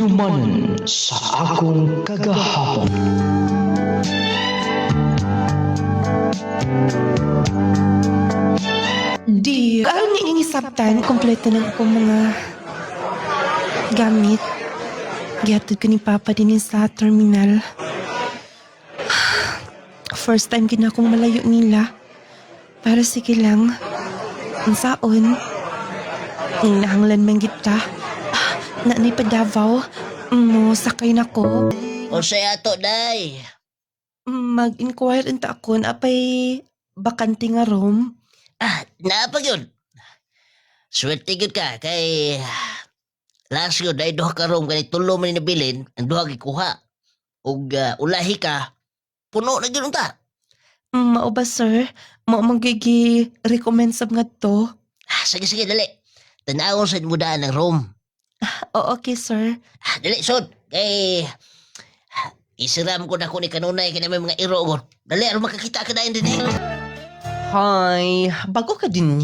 Hinumduman sa akong kagahapon. Di, karon ni ingisabtan, kompleto na akong mga gamit. Gihatod ko ni Papa din sa terminal. First time gina akong malayo nila. Para sige lang. Ang saon. Nahanglan man kita. Nanay pa Davao. Mo sakay na ko. O siya ato, day. Mag-inquire inta ako na apay bakante nga room. Naapag yun. Swerte yun ka, kay... Last yun, dahil duha ka room, kanit tulo man nabilin, ang duha gikuha. Ug ulahi ka, puno na yun ta. Mao ba sir? Mao magigi-recommend sab nga to? Sige, dali. Tanawon sa mudaan ng room. Okay sir. Dali, sod. Kay... isiram ko na ko ni kanunay kaya may mga iro ko. Dali, ano makakita ka na yun din eh. Hi, bago ka din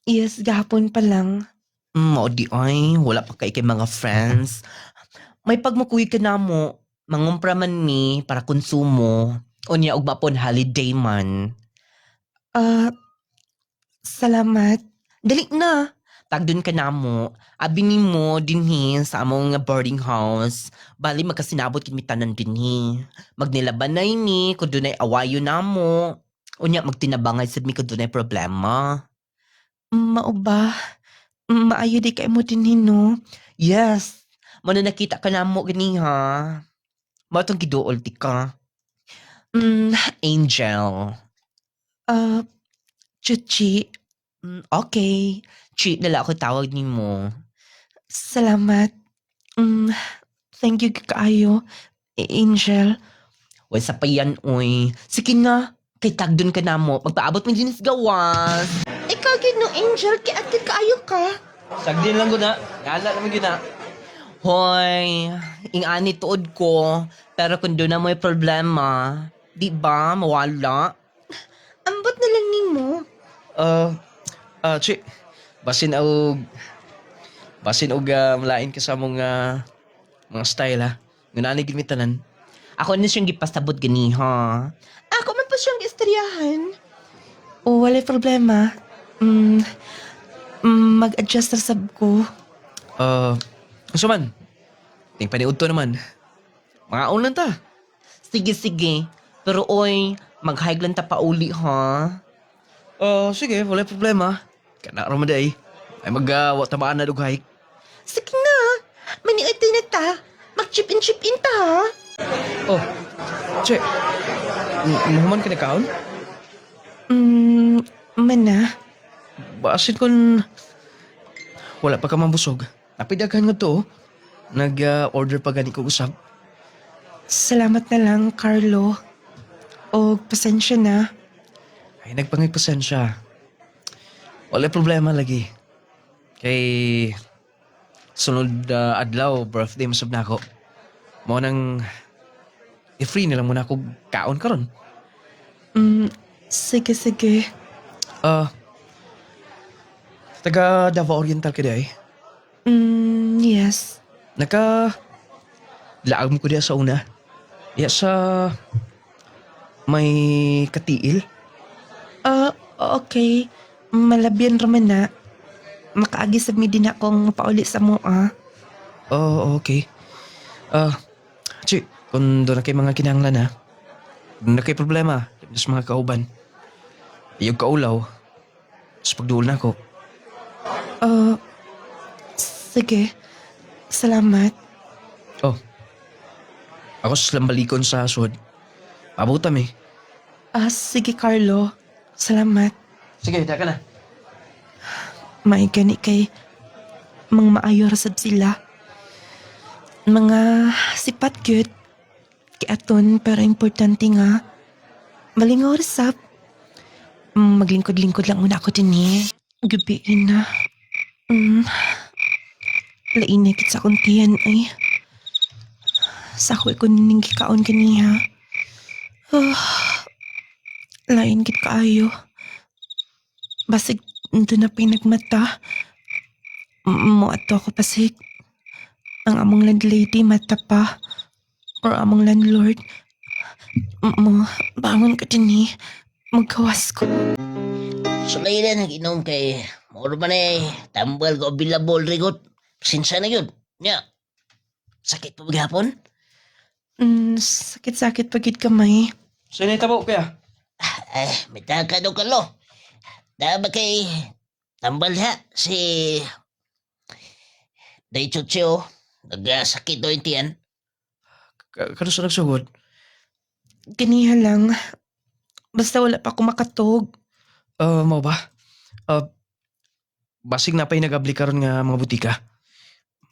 yes, gahapon pa lang. O di ay, wala pa kay mga friends. May pagmakuy ka na mo, mangumpra man mi para konsumo. O niya og mapon holiday man. Salamat. Dali na. Tagdun ka na mo. Abi ni mo dinhi sa among boarding house. Bali magkasinabot kami tanan dinhi. Magnilabanay ni kung dunay awayo na mo. Unya magtinabangay sad mi kung dunay problema. Mao ba? Maayo di kay mo dinhi no? Yes. Mano nakita ka na mo gani ha. Mao tong giduol ti ka. Angel. Chuchi. Okay. Chi, nala ako tawag ni mo. Salamat. Thank you kaayo, Angel. Wala sa pa yan, oy. Sige na, kay tagdun ka na mo. Magpaabot mo din sa gawas. Ikaw no, Angel, kay atin kaayo ka. Sagdin lang ko na. Gala naman gina. Hoy, ingani tuod ko. Pero kung doon na may problema, di ba, mawala? Ambot na lang ni mo. Chi, basin og malain ka sa mga style ha. Ngunani gid mi tanan. Ako na siyang gipasabot gani ha. Ako man pa siyang istoryahan. O, wala problema. Mag-adjust na sab ko. Gusto man. Ting paniud to naman. Mga ulan ta. Sige. Pero oy, mag-hike lang ta pa uli ha. Sige, wala problema. Kana ra man day. Ay tamaan na dug hike. Sige na. Maniod din na ta. Mag-chip in ta ha. Che. Muhuman ka na kaon? Mana? Basin kon wala pa ka mambusog. Napidaghan nga to. Nag-order pa gani ko usab. Salamat na lang, Carlo. O, pasensya na. Ay, nagpangipasensya. Wala problema lagi. Kay sunod adlaw, birthday mo sab na ako. Mo nang i-free na lang muna ako kaon karon. Sige. Taga Davao Oriental ka di ay? Yes. Laag mo ko diya sa una. Diya sa may katiil. Okay. Malabyan raman na. Makaagi sa mi din akong pauli sa mua. Okay. Chi, kung doon na kayo mga kinahanglan ha. Kung na kayo problema, sa mga kauban. Iyog kaulaw. Tapos pagduol na ako. Sige. Salamat. Ako sa lambalikon sa aswad. Pabutam eh. Sige Carlo. Salamat. Sige, taka na. May gani kay mang maayo rasad sila. Mga sipat gyud kay aton pero importante nga malingaw resap. Maglingkod-lingkod lang muna ako din Gabiin na. Lainit sa akong tiyan ay. Sakoy ko nining gikaon kaniha. Lain gid kaayo. Basig doon na pinagmata. Mo ato ko pasig. Ang among landlady mata pa. Or among landlord. Mo, bangon ka din eh. Magkawas ko. Sulay na nag-inom kay mauro man eh, tambal ko available rigot. Sinsa na yun. Nya, sakit pa maghapon? Sakit-sakit pagid kamay. Saan na itabo kaya? Ay, may taka daw ka lo. Daba kay tambal ha, si Day Chucho, nagsakit daw yung tiyan. Kano sa nagsugod? Ganiha lang. Basta wala pa ako makatog. Mo ba? Basig na pa'y nag-abli karon nga mga butika.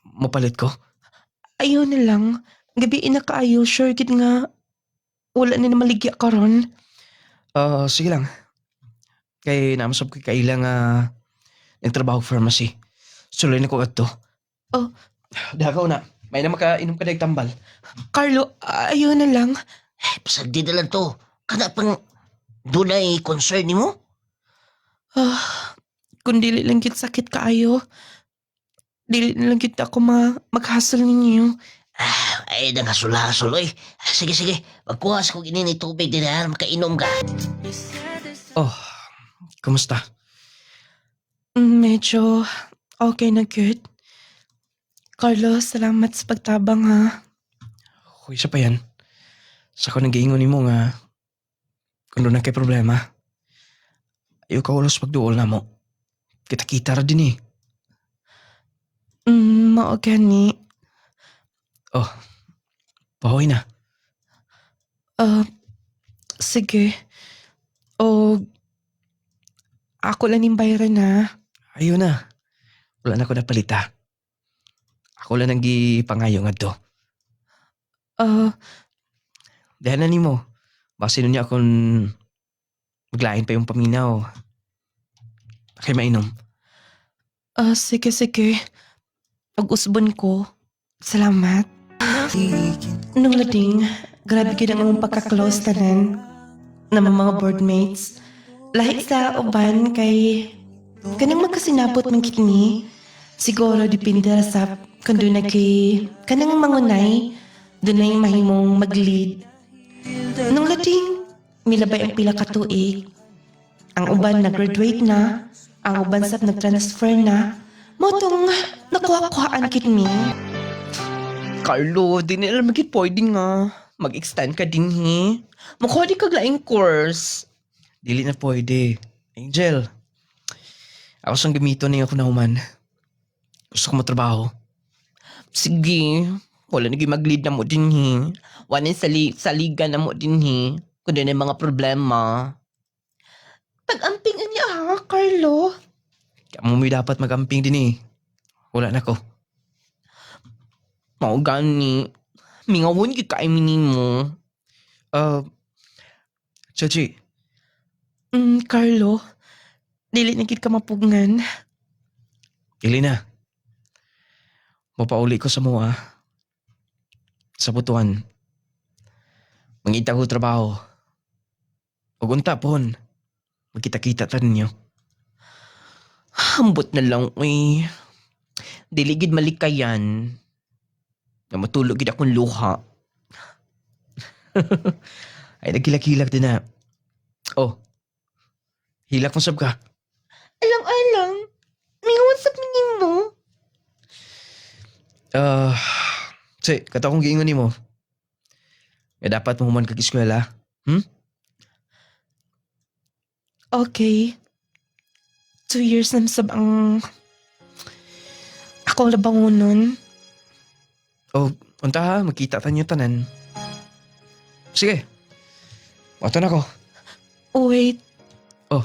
Mapalit ko. Ayaw na lang. Gabi na kaayo. Sure gid nga. Wala na maligya karon. Sige lang. Kay namasab ko kailang nagtrabaho pharmacy. Suloy na ko ato. Oh. Dakaw na. May na makainom ka na tambal. Carlo, ayaw na lang. Eh, pasagdi na lang to. Kana pang dunay concern ni mo? Kung dili lang gid sakit kaayo. Dili na lang gid ako maghasol ninyo. Ay, nanghasul-hasol, oy. Sige, sige. Magkuhas kong inini tubig din na makainom ka. Oh, kumusta? Medyo okay na good. Carlo, salamat sa pagtabang ha. Uy, isa pa yan. Sa ko nag-iingon mo nga kung doon na kay problema. Ayaw ka ulos pagduol na mo. Kita-kita ra din eh. Mao gani. Oh, pahoy na. Sige. O, ako lang yung bayaran na. Ayaw na. Wala na ko napalita. Ako lang nang gipangayo nga to. Dahil na ni mo. Baka niya akong maglain pa yung paminaw. Kay mainom. Sige, sige. Pag-usbon ko. Salamat. Nung lading, grabe ka ng among pagka-close tanan ng mga boardmates. Lahi sa uban kay kanang magkasinabot ng kitni. Siguro dipindi ra sa kung doon na kay kanang mangunay, doon na yung mahimong mag-lead. Nung lading, milabay ang pila ka tuig. Ang uban nag-graduate na, ang uban sab nag-transfer na. Motong nakuha-kuhaan kitni. Carlo, di nila magit pwede nga. Mag-extend ka din he. Mukha di kag laing course. Dili na pwede. Angel. Ako sang gamito na yung ako na human. Gusto ko matrabaho. Sige, wala nagi mag-lead na mo din he. Wala sa liga na mo din he. Kung din mga problema. Pag-ampingan niya ha, Carlo. Kamu may dapat magamping din eh. Wala na ko. Mao gani. Mingawon gi kay mo. Chachi. Carlo. Dili na gid ka mapugngan. Dili na. Mapauli ko sa mua. Sa butuan. Mangita ko trabaho. Ug unta pon. Magkita-kita ta ninyo. Hambot na lang, uy. Dili gid malikayan. Na matulog gid akong luha. Ay, nagkilak-kilak din na. Oh. Hilak mo sab ka. Alang-alang. Mingawan sa pining mo. Say, kata kong giingon ni mo. May dapat mo human kag-eskwela. Okay. 2 years na sab ang ako labangunon. Oh, unta ha, magkita tanyo tanan. Sige. Wato na ko. Wait. Oh.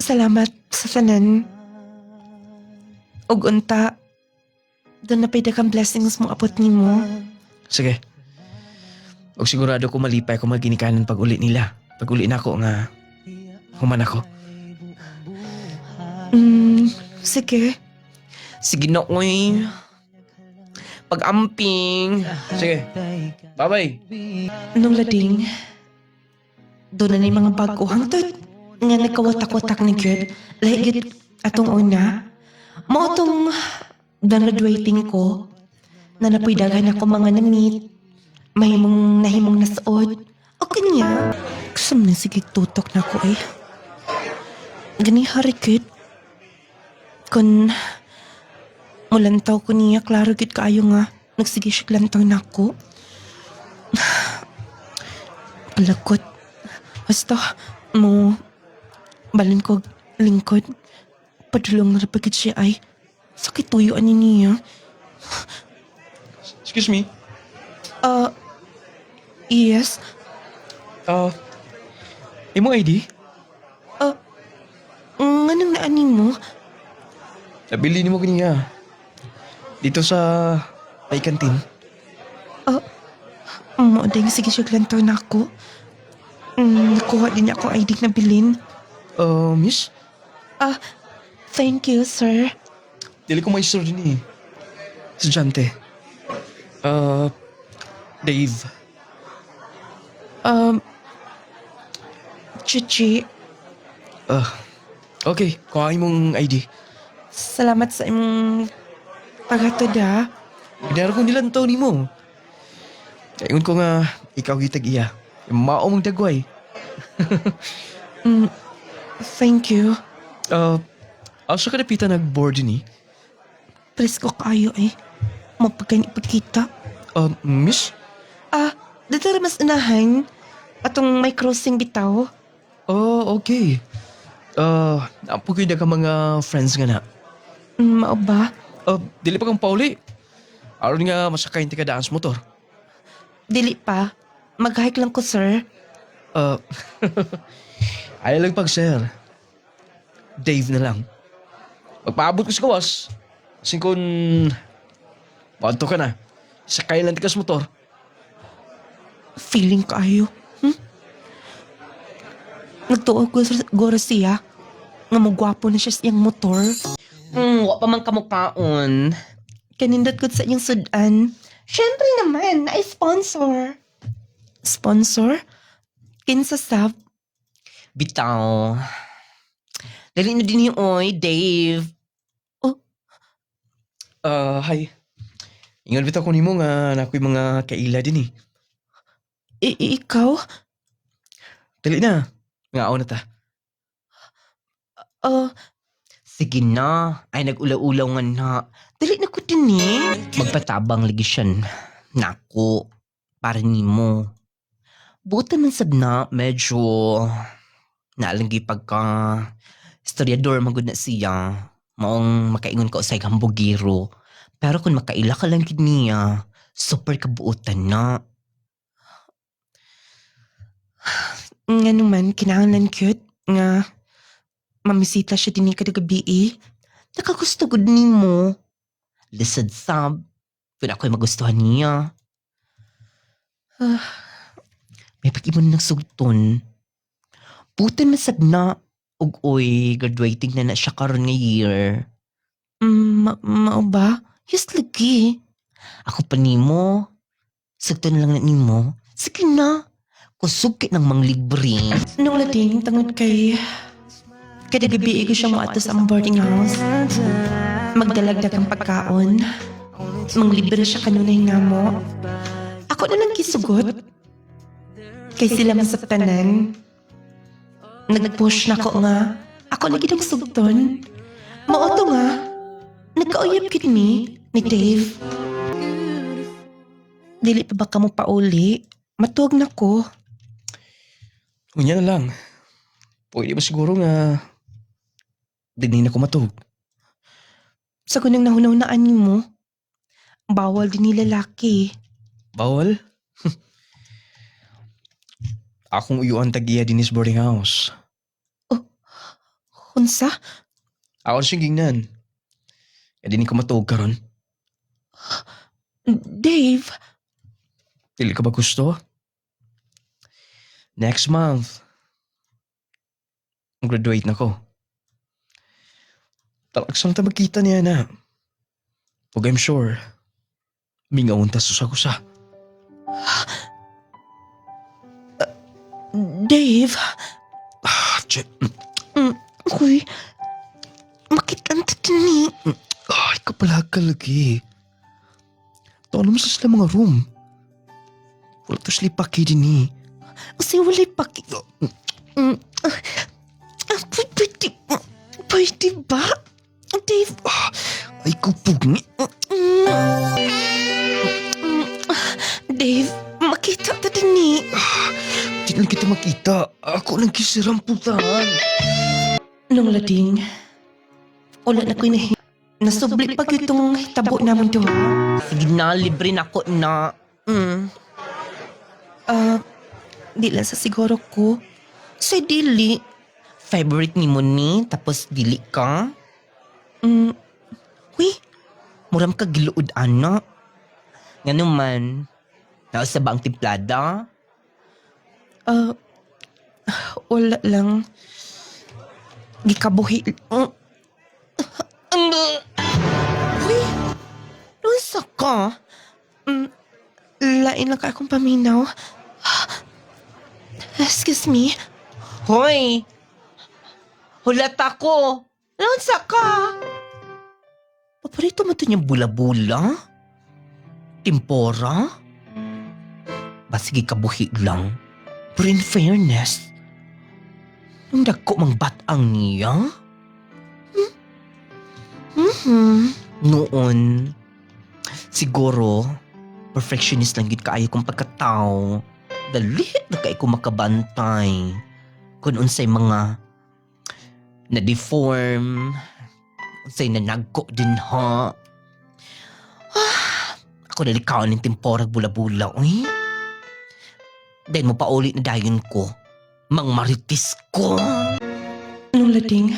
Salamat sa tanan. Ug unta, doon na pwede kang blessings mo apot ni mo. Sige. Og sigurado ko malipay ko maginikanan pag uli nila. Pag uli na ako nga human ako. Sige. Sige na, uy. Pag-amping. Sige. Bye-bye. Nung lading, doon na yung mga bago hangtod nga nagkawatak-watak ni Gerd. Lahigit Atong una, mo atong graduating ko na napuydagan ako mga namit, nahimong nasuod. O kanya, kusam na sige tutok na ko eh. Gani harikit. Kung mulantaw ko niya, klaro gid kaayo nga, nagsige siya lantaw na ako. Palakot. Basta, mo, balon ko lingkod. Padulong na rapagid siya ay, sakit tuyo ani niya. Excuse me? Yes. Imo ID? Nganong naani mo? Nabili ni mo ganiya. Dito sa may kantin. Mo ding sige siya lantaw na ako. Nakuha din niya ako ID na bilin. Miss? Thank you, sir. Dili ko maistor din eh. Estudyante. Dave. Chichi, Okay, kuhain mong ID. salamat sa imong paghatod ha. Pinara ko nilantaw ni mo. Kaingon ko nga, ikaw gitag iya. Yung mao mong dagway. Thank you. Asa ka napita nag-board ni? Presko kayo eh. Magpagkita. Miss? Dito rin mas unahan. Atong may crossing bitaw. Okay. Napugoy na ka mga friends nga na. Mao ba? Dili pa kang pauli. Aron nga masakayin ti ka daan sa motor. Dili pa. Mag-hike lang ko, sir. Ayaw lang pag sir. Dave na lang. Magpaabot ko sa kawas. Kasi kung paunto ka na, sakay lang ti ka sa motor. Feeling kayo. Nagtuog ko goro siya. Nga magwapo na siya sa iyang motor. Wa pa man kamukhaon. Kanindot ko sa iyang sudan. Siyempre naman, na-sponsor. Sponsor? Kinsa sab? Bitaw. Dali na din yung oy, Dave. Hi. Ingon bitaw ko nimo nga nakoy mga kaila din eh. Ikaw? Dali na. Nga na ta. Sige na. Ay, nag-ulaw-ulaw nga na. Dali na ko din eh. Magpatabang lagi siya. Nako. Para ni mo. Buta man sad na, medyo naalanggi pagka historiador magud na siya. Maong makaingon ka usay hambugiro. Pero kung makaila ka lang gid niya, super kabuutan na. Nga naman, kinahanglan cute. Nga, mamisita siya din kada gabi eh. Nakagusto gud ni mo. Lisod sab. Kung ako'y magustuhan niya. May pag-imon ng sugton. Butan na sad na. Ug oy, graduating na siya karon nga year. Mao ba? Yes, lagi. Ako pa nimo. Sugton lang na nimo. Sige na. Kusugkit ng mga libre. Nung lading, tangod kay... Kada gabi ko siya maato sa among boarding house. Magdalagdag ang pagkaon. Manglibre siya kanunay nga mo. Ako na lang kisugot. Kay sila masaptanan. Nag-push na ko nga. Ako lagi ng sugton. Maoto nga. Nagkauyap kit ni Dave. Dili pa ba ka mo pauli? Matuog na ko. Unya na lang. Pwede ba siguro nga dinay na ko matug. Sa kunang nahunaw na ani mo, bawal din ni lalaki. Bawal? Akong uyuan tag-iya din is boarding house. Unsa? Ako siyang gingnan. Kaya din ko matug karon. Dave, Dili ka ba gusto? Next month, graduate na ko. Talagsang ta magkita niya na. Ug I'm sure, mingawon ta susa-kusa. Dave, Che, uy, kapalaga lagi. Taon naman sa sila mga room. Wala to sila paki din eh. Kasi walay paki... Pwede ba? Dave, Ay kupugni. Dave, makita ta din ni. Di na kita makita. Ako lang kisiramputan. Nung lading, wala na ko'y nasubli pag itong tabo namin doon. Sige na, libre na ako na. Di lang sa siguro ko. Sa dili. Favorite ni mo ni, tapos dili ka? Uy, Muram ka giluod, ana. Nga naman, nausa ba ang timplada? wala lang. Gikabuhi. Uy, Nasa ka? lain lang ka akong paminaw. Excuse me. Hoy! Hulat ako! Nasa ka? Paparito mo ito niyang bula-bula? Tempora? Basigi kabuhi lang. Pero in fairness, nung dagko mang batang niya, noon, siguro, perfectionist lang yun kaayo kong pagkatao. Dali na kayo ko makabantay. Kung unsay mga na-deform, unsay nanagko din ha. Ako nalikaw ng temporag bula-bula, uy. Dahil mo pa ulit na dayon ko, mang maritis ko. Nung lading,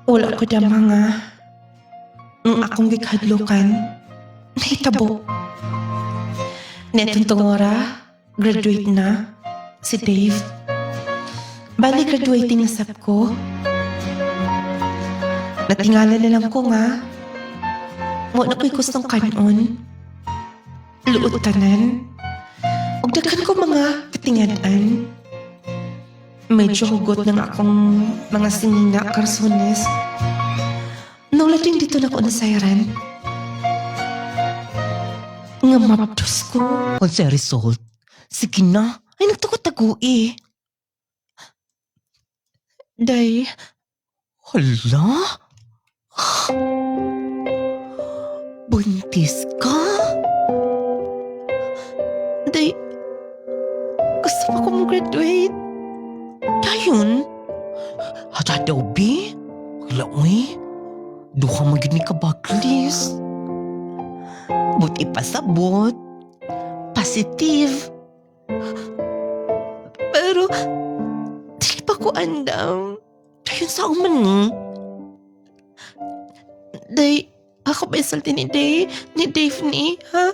wala ko da mga nung akong gikadlukan, nahitabo. Netong tungora, graduate na, si Dave. Bali graduating na sab ko. Natingala na lang ko nga. Mo na ko'y gustong kanon. Luot tanan. Ug daghan ko mga katingadan. Medyo hugot ng akong mga singina karsones. Nung lating dito na ko nasayran. Nga mapdos ko. Kung sa result, sige na. Ay, nagtago-tago eh. Day, Hala? Buntis ka? day, gusto mo akong graduate. Dayon? Hata daw, be? Wala, uy. Duha magin ni ka backlist. Buti pasabot. Positive. Pero, dili pa ko andam. Dayon sa uman ni. Day, ako ba isulti ni Dave ni, ha?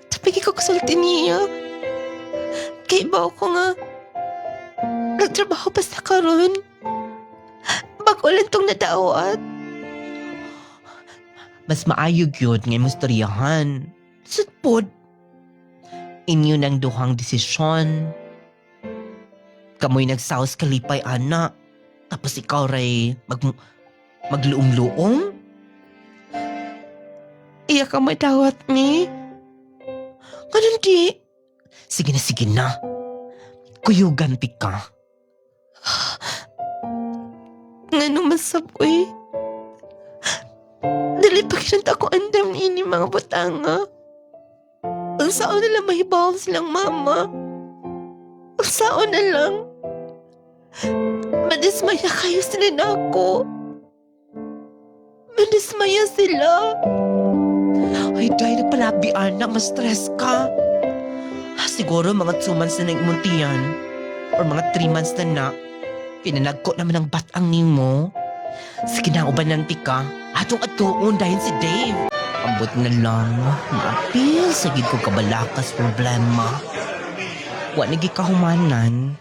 Tapi ko kusulti niya. Kay ba ako nga, nagtrabaho pa sa karon. Bago lang tong nadawat. Mas maayog yun ngay mustoryahan. Sutpod. Inyo ng duhang desisyon. Kamoy nagsaos kalipay, ana. Tapos ikaw ray magluom-luom? Iya ka madawat ni. Ganun di. Sige na. Kuyugan pi ka. Nga naman saboy. Dali pa kinanta ko andam ini mga butanga. Ang saan nila mahibaw silang mama. Ang saan na lang. Madismaya kayo sila na ako. Madismaya sila. Ay, dahil nagpalabi, anak, ma-stress ka. Siguro mga 2 months na nagmuntiyan. Or mga 3 months na na. Pinanagko naman ang batang ni mo. Sige na, ubanan ka. Atong-atoon dahil si Dave. Ambot na lang. Maapil, sagid ko kabalakas problema. Wa nagi kahumanan.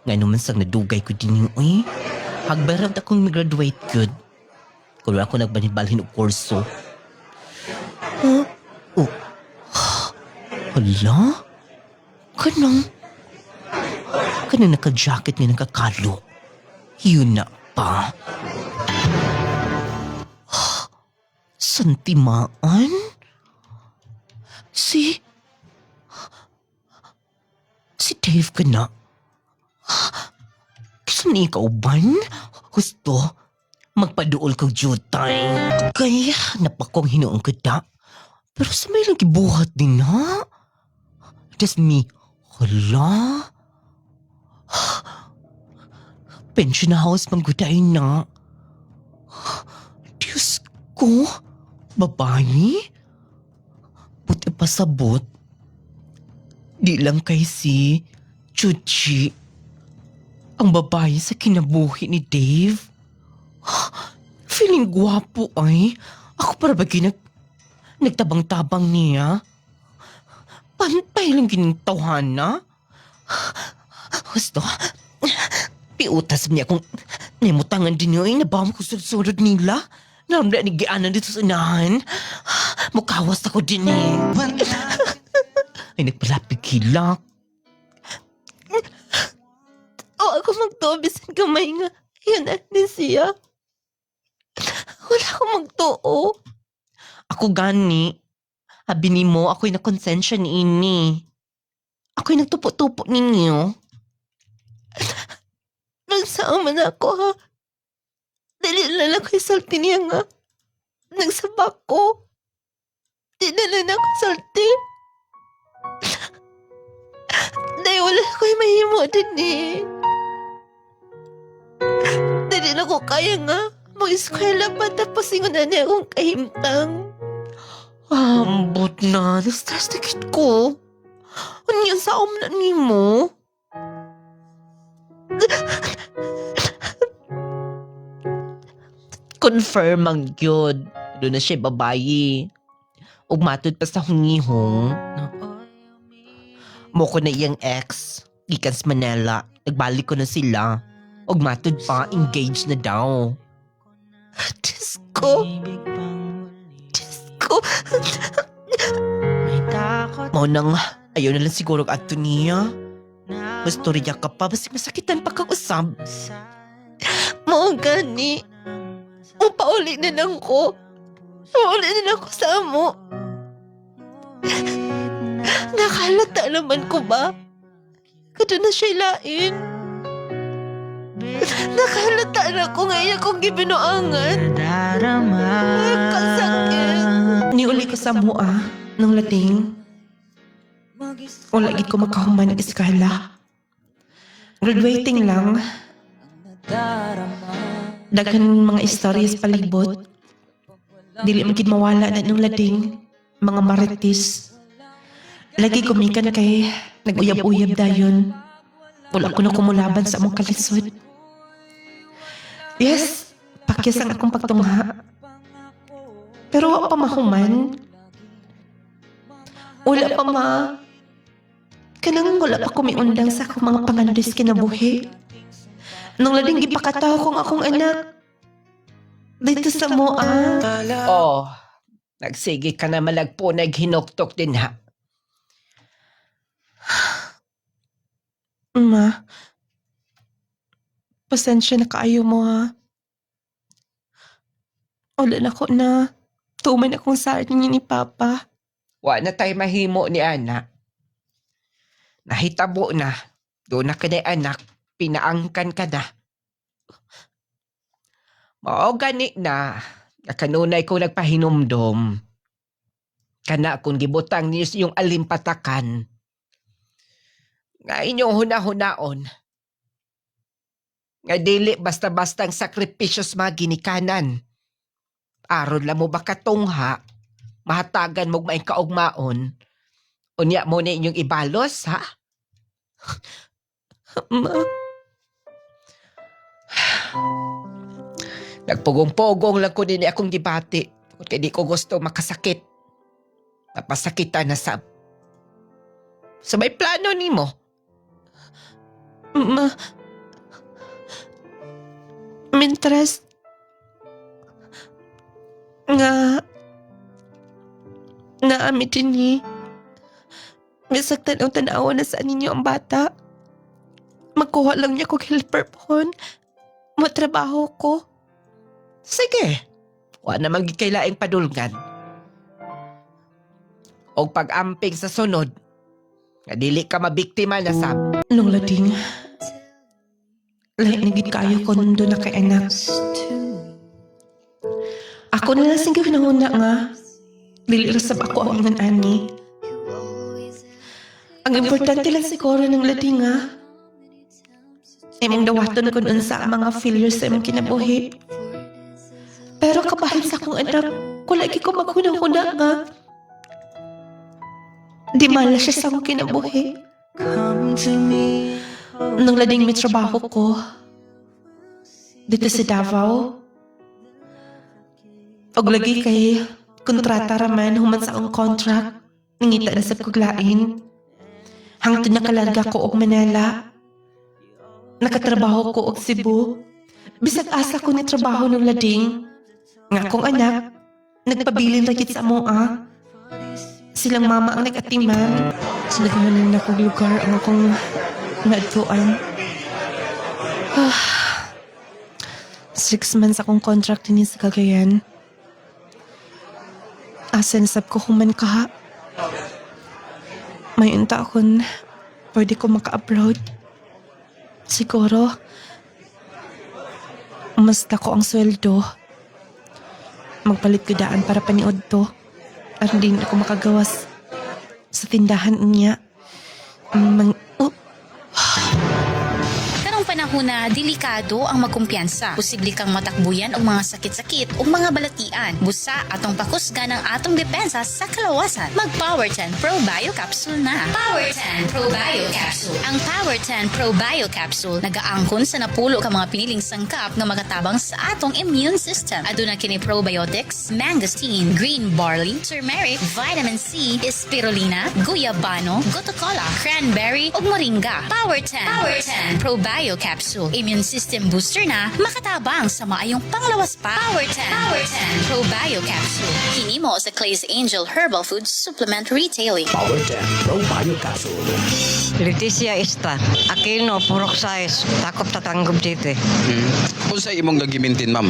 Nga naman sang nadugay ko din yung Hagbarad akong mag-graduate good. Kung ako nagbanibalhin og kurso. Oh. Hala? Kanang naka-jacket nga nakakalo. Yun na pa. Santimaan? Si Dave ka na. Gusto ni ikaw ban? Gusto magpaduol kong jutay. Kaya napakong hinuong kita. Pero sa may lang gibuhat din ha? Just me, hala? Pension house mangguday na. Diyos ko, babae? Buti pasabot. Di lang kay si Chuchi, ang babae sa kinabuhi ni Dave. Feeling gwapo ay. Ako para ba nagtabang-tabang niya? Pantay lang ginintawhan na. Gusto, piutas niya kung nimutangan din niyo ay nabawang ko sunod nila. Naramda ni Gianan dito sa unahan. Mukawas ako din eh. Ay nagpalapig hilak. O ako magtubisan kamay nga. Yun na din siya. Wala akong magtuo. Ako gani. Abi ni mo, ako'y nakonsensya ni ini. Ako'y nagtupo-tupo ninyo. Nagsaan man ako ha. Dali lang ako salti niya nga. Nagsabak ko. Di na lang ako salti. Dahil wala ko'y mahimo din eh. Dali na ko kaya nga. Mag-eskwela pa tapos ingon na niya akong kahimtang. Ambot na. Na-stress na kit ko. Ano yan sa na ni mo? Confirm ang yun. Doon na siya babayi. Ug matod pa sa hungihong. Mo ko na iyang ex. Gikan sa Manila. Nagbalik ko na sila. Ug matod pa, engaged na daw. Diyos ko. Mo nang ayaw na lang siguro ato niya. Gusto rin niya ka pa. Basta masakitan pa kang usab. Mao gani. Upauli na lang ko. Upauli na lang ko sa amo. Nakalata naman ko ba? Kada na siya lain. Nakalata na ko ngayon akong gibinuangan. Kasakit. Niuli ko sa mua ng lading. Wala gid ko makahuman ng eskwela. Graduating lang. Daghan mga istorya sa palibot. Dili man gid mawala na ng lading. Mga marites. Lagi kumikan kay nag-uyab-uyab dayon. Wala ko na kumulaban sa among kalisod. Yes, pakyas ang akong pagtungha. Pero wa pa mahuman. Wala pa ma. Kanang wala pa kumiundang sa akong mga pangandos kinabuhi. Nung lading gipakataw kong akong anak. Dito sa mua. Oh, nagsige ka na malagpo, naghinoktok din ha. Ma, pasensya na kaayo mo ha. Wala na ko na. Tuman akong saan niya ni Papa. Wa na tayo mahimo ni anak. Nahitabo na. Doon na ka na anak. Pinaangkan ka na. Mao gani na. Nakanunay ko nagpahinumdom. Kana kung gibutang niyo yung alimpatakan. Nga inyong hunahunaon. Nga dili basta-bastang sakripisyos mga ginikanan. Aron lang mo ba katungha, mahatagan mo maing kaugmaon. Unya mo na inyong ibalos, ha? Ma, Nagpugong-pugong lang ko din akong gibati. Kaya di ko gusto makasakit. Napasakitan na sa may plano ni mo. ma, Mintras nga naamit din ni misaktan ang tanawa na sa ninyo ang bata. Magkuha lang niya kong helper phone. Matrabaho ko. Sige. Wa naman gikailaing padulgan. O pag-amping sa sunod, nga dili ka mabiktima na sab. Nung lading, lahat naging kayo ko nundo na kay anak. Ako na lang sige pinanguna nga. Dili rasab ako ang ingon ani. Ang importante lang siguro ng lading nga. Imong dawaton ko dun sa mga failures sa imong kinabuhi. Pero kabahin sa akong anak, kung lagi ko maghunang-huna nga. Di mala siya sa akong kinabuhi. Nung lading may trabaho ko, dito sa Davao, og lagi kay kontrata raman human sa akong contract, nangita na sa kuglain. Hangtod nakalaga ko og Manila. Nakatrabaho ko og Cebu. Bisag asa ko ni trabaho ng lading. Nga akong anak, nagpabilin ragit sa amoa. Silang mama ang nag-atiman. Sinagmanan na akong lugar ang akong naadtuan. 6 months akong contract din sa Cagayan. Asan sab ko human ka. May unta akong pwede ko maka-upload. Siguro, mas dako ang sweldo. Magpalit ko daan para paniod to. At hindi na ako makagawas sa tindahan niya. Karong panahon na delikado ang magkumpiyansa. Posible kang matakbuyan og mga sakit-sakit o mga balatian. Busa atong pakusgan ang atong depensa sa kalawasan. Mag Power 10 Pro Bio Capsule na. Power 10 Pro Bio Capsule. Ang Power 10 Pro Bio Capsule nagaangkon sa napulo ka mga piniling sangkap nga magatabang sa atong immune system. Aduna kini probiotics, mangosteen, green barley, turmeric, vitamin C, spirulina, guyabano, gotocola, cranberry ug moringa. Power 10 Pro Bio Capsule. Immune system booster na makatabang sa maayong panglawas pa. Power 10 Pro Bio Capsule. Hinimo sa Clay's Angel Herbal Food Supplement Retailing. Power 10 Pro Bio Capsule. Leticia Esta. Aquino, purok size. Takop tatanggap dito. Kung sa imong nagimintin, ma'am?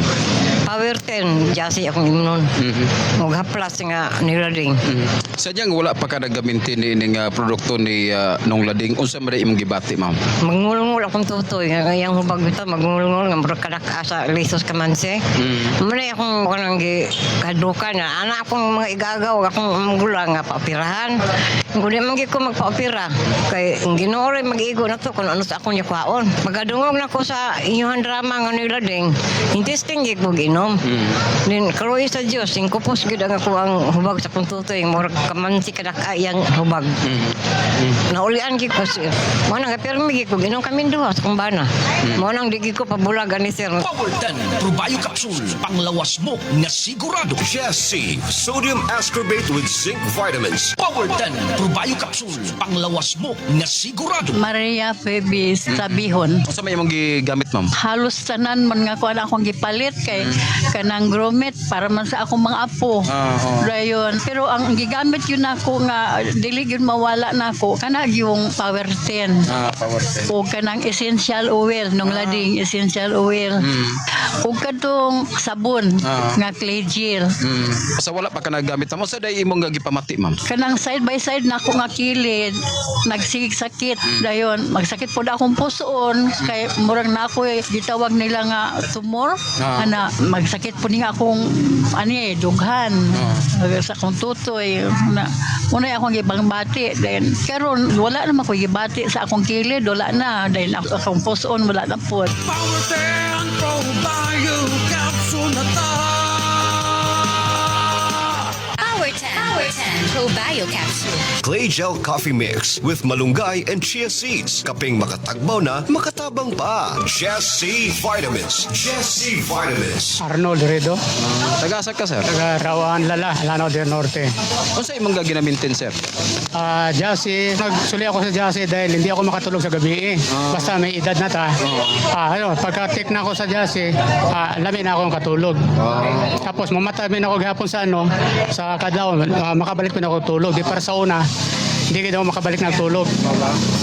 Power 10, jasi akong imnon. Maghaplas nga nilading. Sadyang wala pa ka nagamintin ni ining produkto ni nung lading. Unsa man imong gibati, ma'am? Mangulungul akong tutoy. Yang hubag ito, mangulungul nga murag asa lisos ka man siya. Muna akong kanang kadukan na. Anak akong mga igagaw, akong gulang nga paopirahan. Kung di man ko magpaopira. Kay ginoore mag-igo na to kung ano sa akong yakwaon. Magadungog na ko sa inyong drama nga nilading. Intesting gig mo ginom. Then karoy sa Dios, ingkupos gid ang ako ang hubag sa akong tutoy. Murag kamansi kadakayang hubag. Naulian gid ko siya. Mo nang permi gid ko ginom kami duha sa kumbana. Mo nang digi ko pabulagan ni sir. Power 10 Pro Bio Capsule. Panglawas mo na sigurado. Jesse, sodium ascorbate with zinc vitamins. Power 10 Pro Bio Capsule. Panglawas mo na sigurado. Maria Febis Sabihon. Unsa man imong gigamit, ma'am? Halos tanan man nga kuan akong gipalit kay kanang gromit para man sa akong mga apo. Dayon, pero ang gigamit yun ako nga dili gyud mawala nako kana yung Power 10. Power 10. O kanang essential oil nung lading essential oil. O kadtong sabon nga clay gel. Sa wala pa ka nagamit, ma'am. Unsa day imong gipamati, ma'am? Kanang side by side na ako nga kilid nagsigig sakit dayon magsakit pod akong puson kay murag na ako gitawag nila nga tumor ana magsakit po nga akong ani dughan sa akong tutoy na unay akong gibangbati then karon wala naman ko gibati sa akong kilid wala na dahil akong puson wala na pod. Power 10 Pro Bio Capsule na ta. Power 10 Pro Bio Capsule. Clay Gel Coffee Mix with malunggay and chia seeds. Kaping makatagbaw na, makatabang pa. Jesse Vitamins. Jesse Vitamins. Arnold Redo, Taga-asa ka, sir? taga Rawan Lala, Lanao del Norte. Unsa imong ginamintin, sir? Jassy, nagsuli ako sa Jassy dahil hindi ako makatulog sa gabi Basta may edad na ta. Pagka-take na ako sa Jassy, lamin na akong katulog. Tapos mamatabi na ako gihapon sa sa kadlaw, makabalik pa na ako tulog. Di para sa una, hindi ka daw makabalik ng tulog.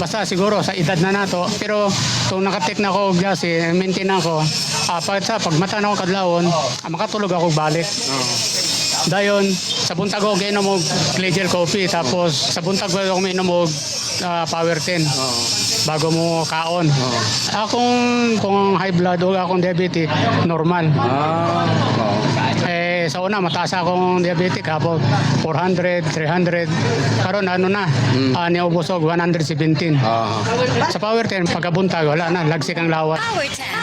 Basta siguro sa edad na nato. Pero kung nakatik na ako Jassy, maintain ako, pag mata na ako kadlawon, makatulog ako balik. Dayon, sa buntag ko gainom og Clay Gel coffee, tapos sa buntag ko uminom og Power 10 bago mo kaon. Kung high blood o akong diabetic, normal. Sa una, mataas akong diabetic hapo 400, 300. Karon ano na, niubos og 117. Sa Power 10, pagkabuntag, wala na, lagsik ang lawat. Power 10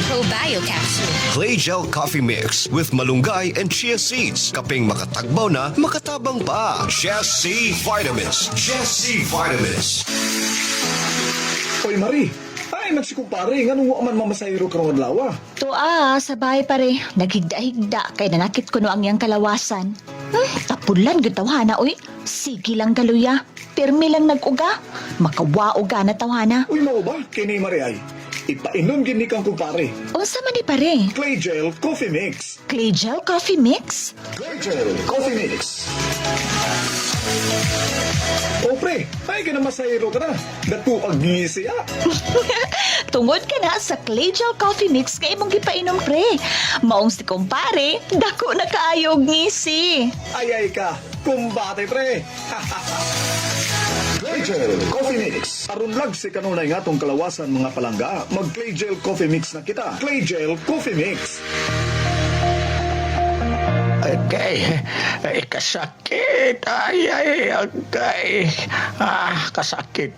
Probio Capsule. Clay Gel Coffee Mix with malunggay and chia seeds. Kaping makatagbaw na, makatabang pa. Jesse Vitamins. Jesse Vitamins. Oy, Marie. Ay, nagsikumpare. Nga nung man mamasayro karong adlaw. Sa bahay pare. Naghigda-higda kay nanakit ko no ang yang kalawasan. Tapulan gud tawhana oy. Sige lang galuya. Pirmi lang nag-uga. Makawauga na tawhana. Uy, mao ba? Kini Marie ay. Ipainom gini kang kumpare. Unsa man ni pare? Clay Gel Coffee Mix. Clay Gel Coffee Mix? Clay Gel Coffee Mix. O pre, ay ka na masayro ka na. Datu pag-ngisi Tungod ka na sa Clay Gel Coffee Mix kay imong gipainom pre. Maong si kumpare, dako na kaayog ngisi. Ay ka, kumbate pre. Clay Gel Coffee Mix. Aron lag si kanunay nga tong kalawasan mga palangga, mag Clay Gel Coffee Mix na kita. Clay Gel Coffee Mix. Kasakit. Kasakit.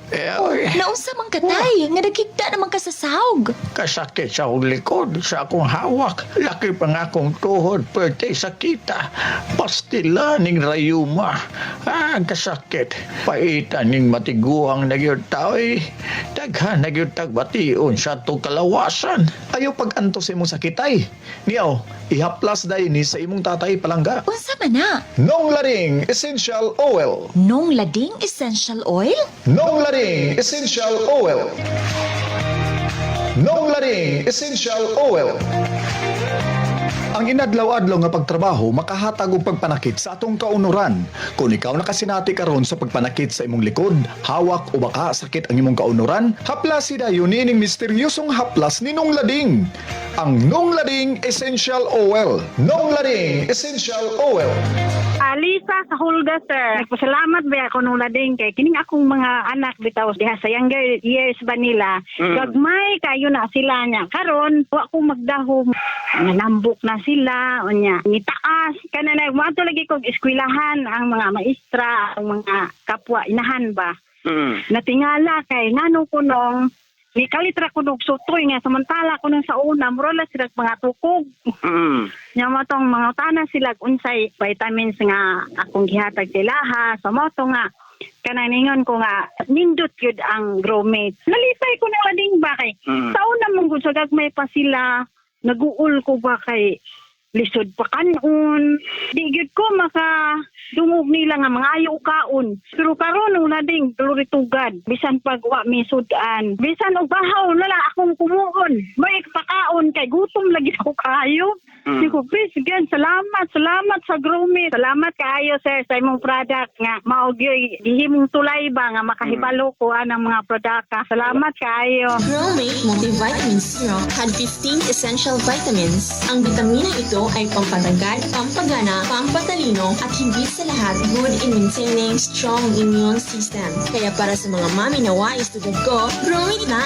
Naunsa man katay, nga nagkigda naman ka sa sahog. Kasakit sa akong likod, sa akong hawak. Laki pa nga akong tuhod, pwede sakita. Pastila ning rayuma. Kasakit. Paitan ning matiguang nagyod tao'y. Daghan nagyod tagbation sa itong kalawasan. Ayaw pag-antos imong sakitay. Niyaw, ihaplas dahi ni sa imong tatay palangga. Unsa man na? Nong Lading Essential Oil. Nong Lading Essential Oil? Nong Lading Essential Oil. Nong Lading Essential Oil. Ang inadlaw-adlaw nga pagtrabaho makahatag og pagpanakit sa atong kaunuran. Kung ikaw nakasinati karon sa pagpanakit sa imong likod, hawak o baka sakit ang imong kaunuran, haplas dayon niining misteryosong haplas ni Nong Lading. Ang Nong Lading Essential Oil. Nong Lading Essential Oil. Lisa sa Hulga, sir. Nagpasalamat ba ako nung lading kay kining akong mga anak bitaw diha sa younger years ba nila. Gagmay kayo na sila niya. Karon wa ko magdahom. Nambok na sila o niya. Nitaas kana na wato lagi kog eskwelahan ang mga maestra, ang mga kapwa inahan ba. Natingala kay ngano ko nung ni kalitra ko nung sutoy nga samantala ko nung sa una murala sila mga tukog. Nya mo tong mga tanan sila unsay vitamins nga akong gihatag silaha sa mo nga kananingon ko nga nindot yun ang Gromate. Nalisay ko na lading ba kay sa una mong gud sa gagmay pa sila naguul ko ba kay lisod pa kanon. Di gyud ko maka dungog nila nga mga ayaw kaon. Pero karon nung lading tugad bisan pag wa mi sudan. Bisan og bahaw na lang akong kumuon. May pakaon kay gutom lagi ako kayo. Di ko please again salamat sa Gromate. Salamat kaayo sir sa imong product nga mao gyud gihimong tulay ba nga makahibalo ko anang mga produkta. Salamat kaayo. Gromate Multivitamin Syrup had 15 essential vitamins. Ang bitamina ito ay pampatagad, pampagana, pampatalino at higit sa lahat good in maintaining strong immune system. Kaya para sa mga mami na wais tulad ko, Gromate na!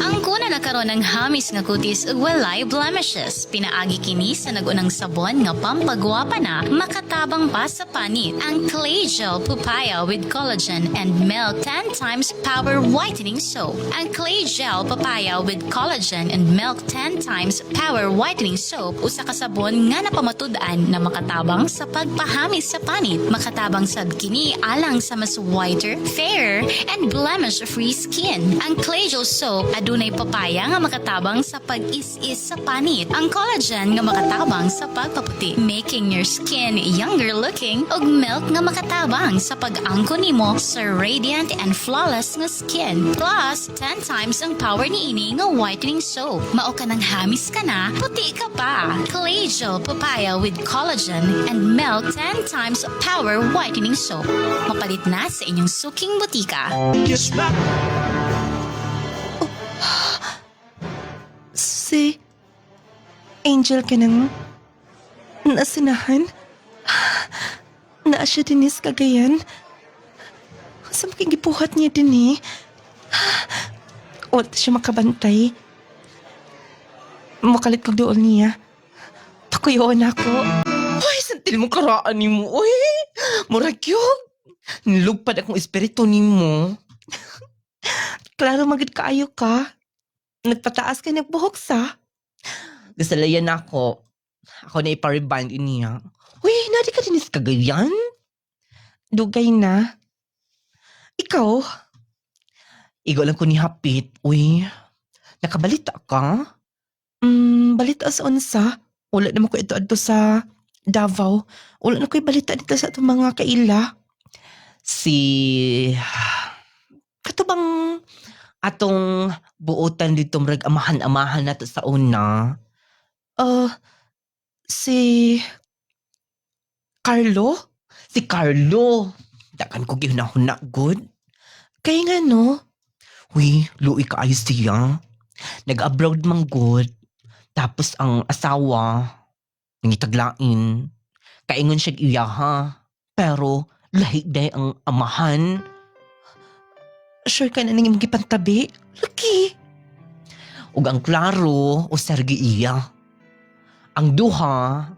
Ang kuna nakaroon ng hamis nga kutis ug walay blemishes. Pinaagi kini sa nagunang sabon nga pampagwapa na makatabang pa sa panit. Ang Clay Gel Papaya with Collagen and Milk 10 times Power Whitening Soap. Ang Clay Gel Papaya with Collagen and Milk 10 times Power Whitening Soap usa ka sabon nga napamatud-an na makatabang sa pagpahamis sa panit. Makatabang sad kini alang sa mas whiter, fairer, and blemish-free skin. Ang Clay Gel Soap adunay papaya papaya nga makatabang sa pag-is-is sa panit. Ang collagen nga makatabang sa pagpaputi, making your skin younger looking, ug milk nga makatabang sa pag-angko nimo sa radiant and flawless nga skin. Plus, 10 times ang power ni ini nga whitening soap. Mao ka nang hamis ka na, puti ka pa. Collegial papaya with collagen and milk 10 times power whitening soap. Mapalit na sa inyong suking butika. Si Angel ka nang naasinahan? Naa siya dinis kagayan? Sa makigipuhat niya din eh. Wala siya makabantay. Makalit kong doon niya. Takuyoon ako. Uy, santil mo karaan ni mo. Uy, murag yun. Nilugpad akong espiritu ni mo. Klaro magid kaayo ka. Nagpataas ka nagbuhok sa. Gasalayan ako. Ako na ipa-remind niya. Uy, nadi ka dinis kagayan? Dugay na. Ikaw? Igo lang ko ni Hapit. Uy, nakabalita ka? Balita sa unsa. Wala naman ko ito sa Davao. Wala na ko'y balita dito sa itong mga kaila. Katubang atong buotan dito murag amahan-amahan nato sa una. Si Carlo? Si Carlo. Dakan ko gihunahuna good. Kaya nga no? Uy, luoy ka ayos siya. Nag-abroad mang good. Tapos ang asawa, nangitaglain. Kaingon siya iyaha. Pero lahi day ang amahan. Sure ka na nang magipantabi? Lucky. Ug ang klaro o sergi iya. Ang duha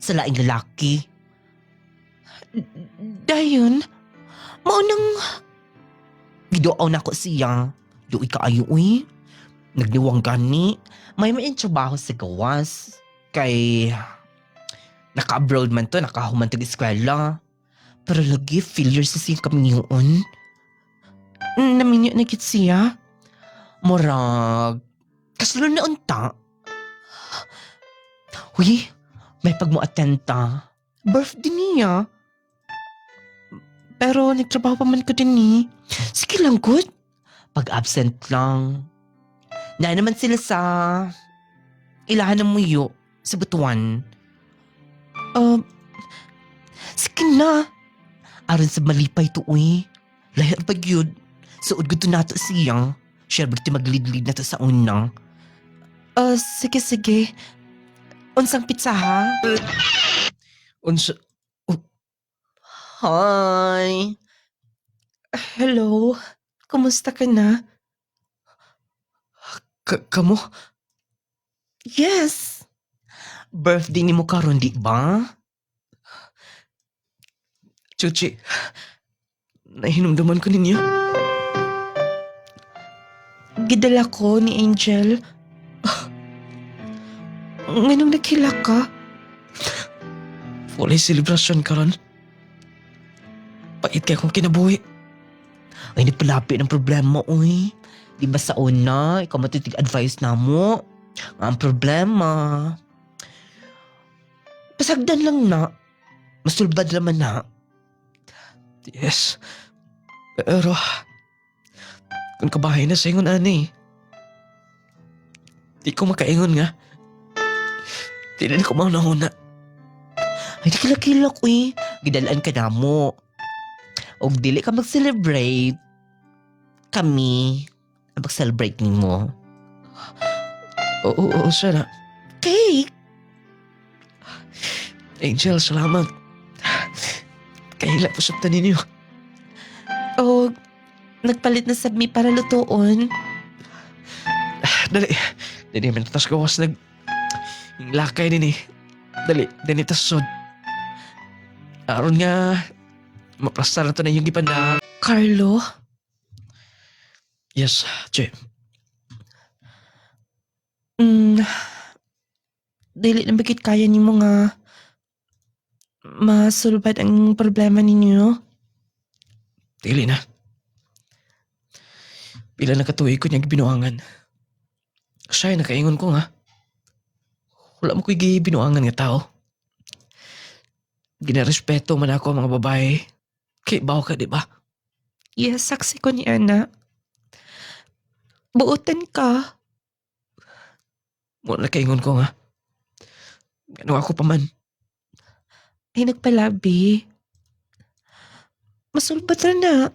sa laing lalaki. Dayon, maunang gidoaw na ko siya. Do'y kaayo uy. Nagniwang gani. May trabaho sa gawas. Kay naka-abroad man to, nakahuman to eskwela. Pero lagi failure sa siya kami ngayon. Naminyo na kit siya? Murag, kasunod na unta. Uy, may pagmo-atenta. Birthday niya. Pero nagtrabaho pa man ko din eh. Sige lang, good. Pag-absent lang. Na naman sila sa ilahan ng muyo sa Butuan. Sige na. Aron sa malipay to uy. Lahir pag yun. Suod ko to nato siya. Share ba maglid-lid na to sa una. Sige. Unsang pizza ha? Unsa? Hi. Hello. Kumusta ka na? Kamo? Yes. Birthday ni mo karon di ba? Chuchi, nahinumduman ko ninyo. Gidala ko ni Angel. Nganong naghila ka? Walay selebrasyon karon. Pait kaya kong kinabuhi. Ay, nagpalapi ng problema, uy. Di ba sa una, ikaw matitig advice na mo? Ang problema. Pasagdan lang na. Masulbad naman na. Yes. Pero, kung kabahay na sa ingon, ani. Di ko makaingon nga. Di na ko mauna-una. Ay, di kilak-kilak, uy. Gidalaan ka na mo. O dili ka mag-celebrate. Kami, mag-celebrate ni mo. Oo, siya na. Cake! Angel, salamat. Kahila po sa ninyo. O, nagpalit na sabmi para lutuon. Dali. Dali, tas gawas yung lakay din eh. Dali, dali tas sod. Aron nga, maplastar na to na yung gipanda. Carlo? Yes, Che. Dili na bakit kaya ni mo nga masulbad ang problema ninyo? Dili na. Pila na katuig ko niyang binuangan. Siya, nakaingon ko nga. Wala mo ko'y binuangan nga tao. Ginarespeto man ako ang mga babae. Kay bawo ka, di ba? Yes, saksi ko ni Ana. Buutan ka. Muna nakaingon ko nga. Ano ako pa man. Ay, nagpalabi. Masulbat na.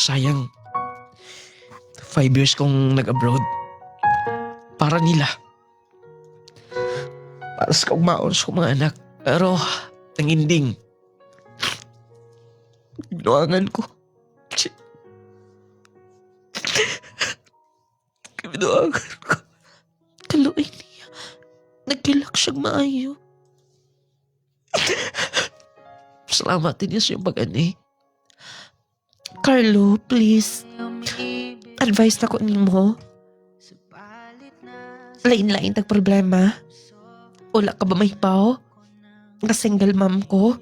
Sayang. 5 years kong nag-abroad. Para nila. Para sa kaugmaon sa mga anak. Pero, ang ending. Binuangan ko. Binuangan ko. Kaluin niya. Nagkilak siyang maayo. Salamat din niya sa iyong pag-ani. Carlo, please. Advice na ko nimo. Lain-lain tag problema. Wala ka ba mahibaw? Nga single mom ko?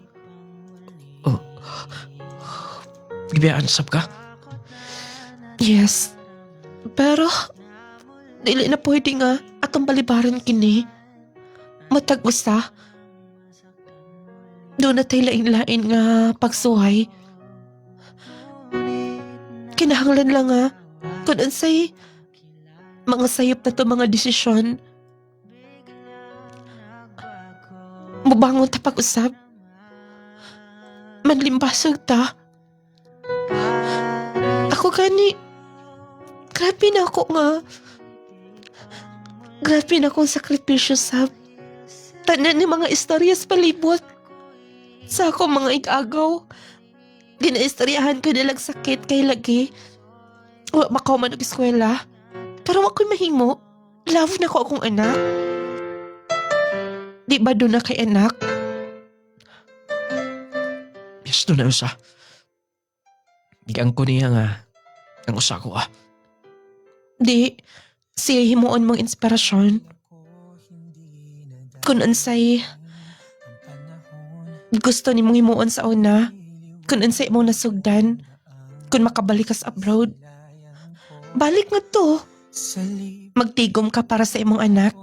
Gibiyaan sab ka? Yes. Pero, dili na pwede nga atong balibaran kini. Matag usa. Doon na tayo lain-lain nga pagsuhay. Kinahanglan lang nga kung unsay mga sayop na to mga desisyon. Mubangon ta pag-usab. Manlimbasog ta. Ako gani, grabe na ako nga. Grabe na akong sakripisyo sa tanan ni mga istorya sa palibot. Sa ako mga igagaw. Ginaistoryahan ko nilang sakit kay lagi. Wa makaw man og eskwela. Pero ako'y mahimo. Love na ko akong anak. Di ba doon na kay anak? Yes, doon na usa. Igang ko niya nga. Ang usa ko Di. Siya himuon mong inspirasyon. Kung unsay gusto ni mong himuon sa una. Kung unsay mong nasugdan. Kung makabalik ka sa abroad. Balik nga to. Magtigom ka para sa imong anak.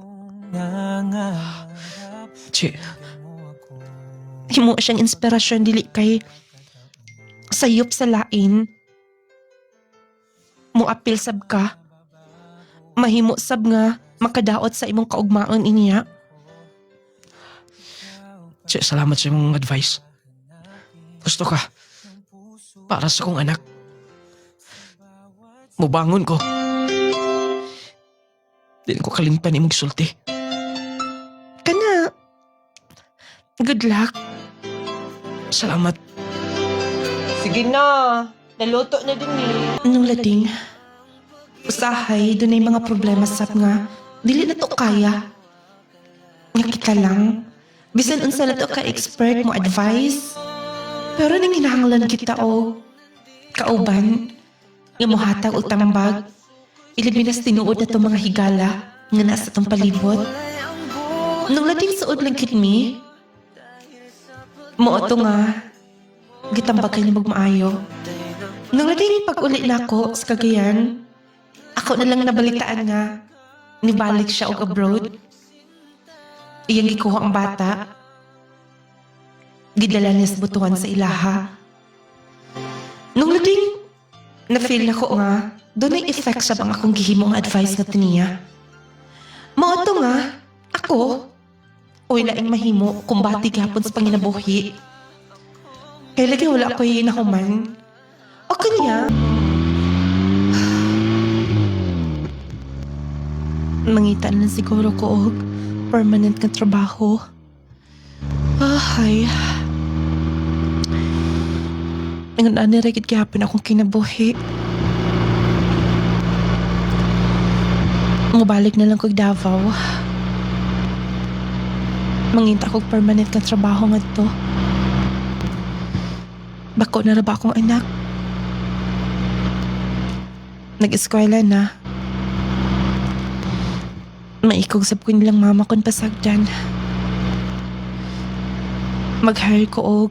Che. Himo siyang inspirasyon dili kay sayop sa lain. Muapil sab ka. Mahimo sab nga makadaot sa imong kaugmaon iniya. Che, salamat sa imong advice. Gusto ka. Para sa kong anak. Mubangon ko. Di ko kalimtan imong gisulti. Kana. Good luck. Salamat. Sige na. Naluto na din eh. Anong lading? Usahay, doon ay mga problema sab nga. Dili na to kaya. Nga kita lang. Bisan unsa na to ka expert mo advice. Pero nang hinahanglan kita o kauban. Nga mohatag o tambag. Ilibinas tinuod na to mga higala nga nasa tong palibot. Nung lating suod lang kitmi. Mo to nga. Gitambag kayo magmaayo. Nung lating pag-uli na ako sa Cagayan. Ako na lang nabalitaan nga. Nibalik siya og abroad. Iyang gikuha ang bata. Gidala niya sa butuhan sa ilaha. Nung lating, na-feel na ko nga, doon ay effect sa bang akong gihimong advice nga niya. Mauto nga, ako, oy laing mahimo kung bati gapon sa panginabuhi. Kaya lagi wala ko yung nahuman. O kanya, mangitan na siguro ko og permanent nga trabaho. Ay. Ang naniragid gihapon akong kinabuhi. Mubalik na lang kog Davao. Manginta kog permanent nga trabaho nga to. Bako na ra ba akong anak? Nag-eskwela na. Maikog sab ko nilang mama kon pasagdan. Mag-hire ko og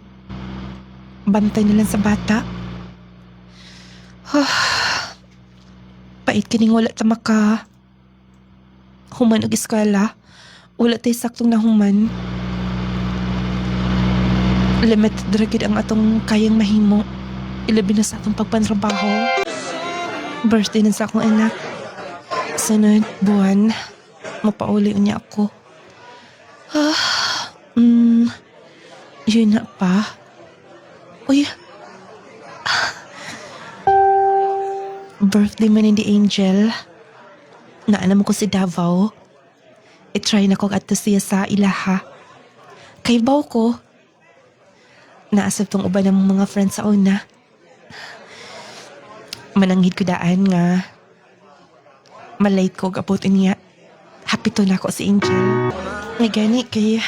bantay na lang sa bata. Pait kining wala ta maka human og eskwela. Wala tayo saktong nahuman. Limited dragid ang atong kayang mahimo. Ilabi na sa atong pagpantrabaho. Birthday na sa akong anak. Sunod buwan, mapauli niya ako. Yun na pa. Uy. Birthday man ni Angel. Naanam ko si Davao. I-try na ko ato siya sa ilaha. Kay baw ko. Naasab tong uban ng mga friends sa una. Mananghid ko daan nga. Malate ko gabutin niya. Happy to na ako si Angel. Nagani kay